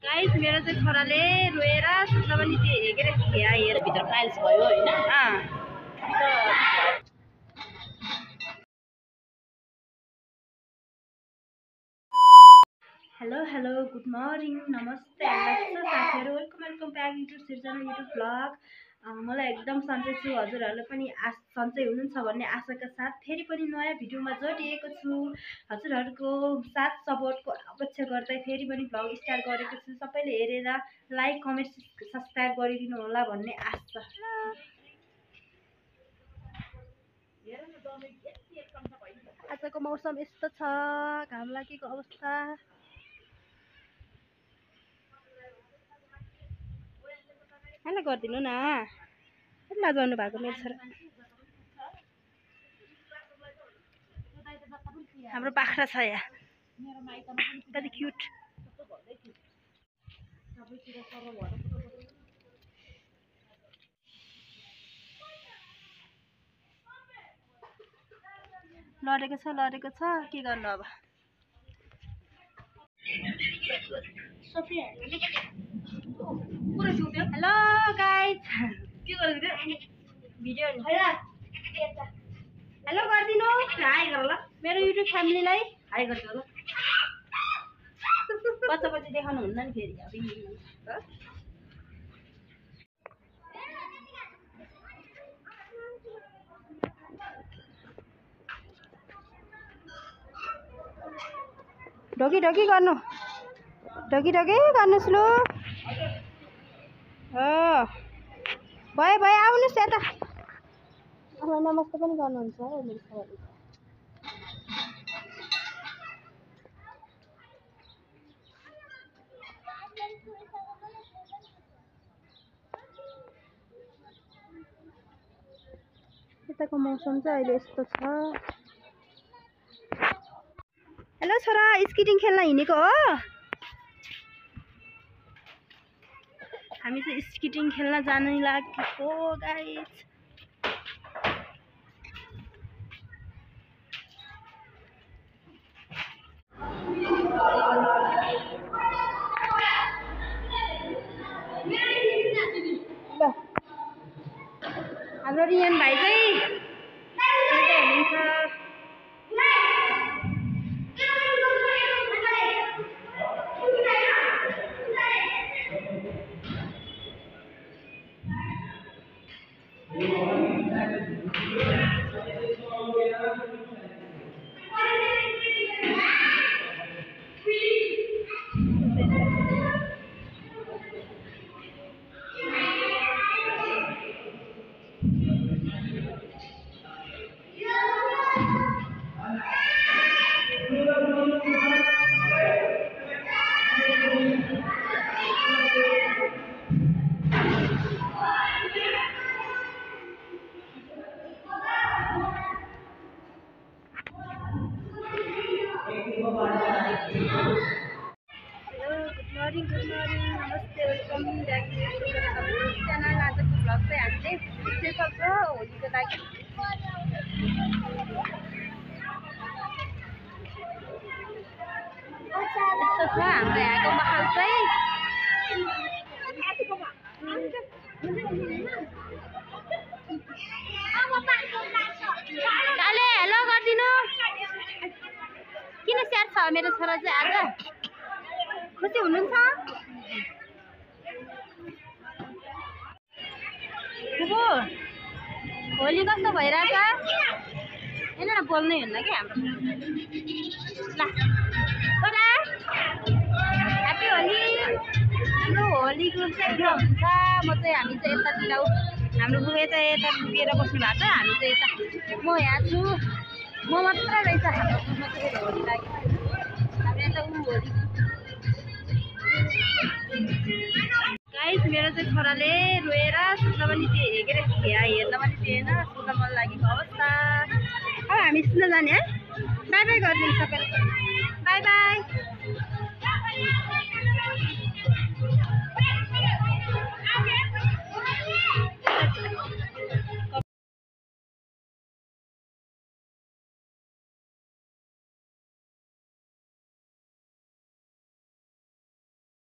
Guys मेरो चाहिँ छोराले रोएर सुत्दा पनि त्यो हेरेर हेरेर भित्र टाइल्स भयो हैन हेलो गुड मर्निङ नमस्ते साथीहरु welcome back to Srijana YouTube blog. मलाई एकदम सन्चै छु, हजुरहरुले पनि सन्चै हुनुहुन्छ भन्ने आशाका साथ फेरि पनि नयाँ भिडियोमा जोडिएको छु। हजुरहरुको साथ सपोर्टको अपेक्षा गर्दै फेरि पनि ब्लग स्टार्ट गरेको छु। सबैले हेरेर लाइक कमेन्ट सब्स्क्राइब गरिदिनु होला भन्ने आशा। आजको मौसम यस्तो छ, घाम लागेको अवस्था। हैन गर्दिनु न, नजानु भएको मेरो छोरा। हाम्रो बाख्रा छ यहाँ, कति क्युट। लडेको छ के गर्नु अब। हेलो गाइज, के गर्दै भिडियो हेलो गरिदिनु, हाई गर ल मेरो युट्युब फ्यामिलीलाई हाई गर्छु ल। बच्चा देखाउनु हुन्न नि फेरि अब। ढोकी गर्नु, ढोकी गर्नु स्लो। भयो आउनुहोस् यता। नमस्ते पनि गर्नुहुन्छ मेरो छोराले। यताको मौसम चाहिँ अहिले यस्तो छ। हेलो छोरा, स्केटिङ खेल्न हिँडेको हो? हामी चाहिँ स्केटिङ खेल्न जानु लागेको गाइस। हाम्रो रियन भाइ चाहिँ हुनुहुन्छ। गुड मर्निङ नमस्ते, वेलकम ब्याक टु च्यानल। आजको भ्लग चाहिँ हामीले स्पेसल छ होलीको लागि। यस्तो छ हाम्रो यहाँको माहौल चाहिँ। काले हेलो गरिदिनु। किन स्याहार छ मेरो छोरा चाहिँ आज? खुसी हुनुहुन्छ? बुबु होली कस्तो भइरहेछ? होइन न बोल्नै हुन्न कि हाम्रो। ल छोरा ह्याप्पी होली। हाम्रो होली ग्रुप चाहिँ यता हुन्छ, म चाहिँ हामी चाहिँ यतातिर। हाम्रो बुबे चाहिँ यता पुगेर बस्नु भएको छ, हामी चाहिँ यता। म यहाँ छु, म मात्रै रहेछ हाम्रो ग्रुपमा चाहिँ होली लागि। हाम्रो यता होली गाइस मेरो चाहिँ छोराले रोएर सुत्दा पनि त्यो हेरेर हेर्दा पनि थिएन, सुत्दा मन लागेको अवस्था। अब हामी सुत्न जाने है। बाई बाई गरिदिनु सबैलाई, बाई बाई।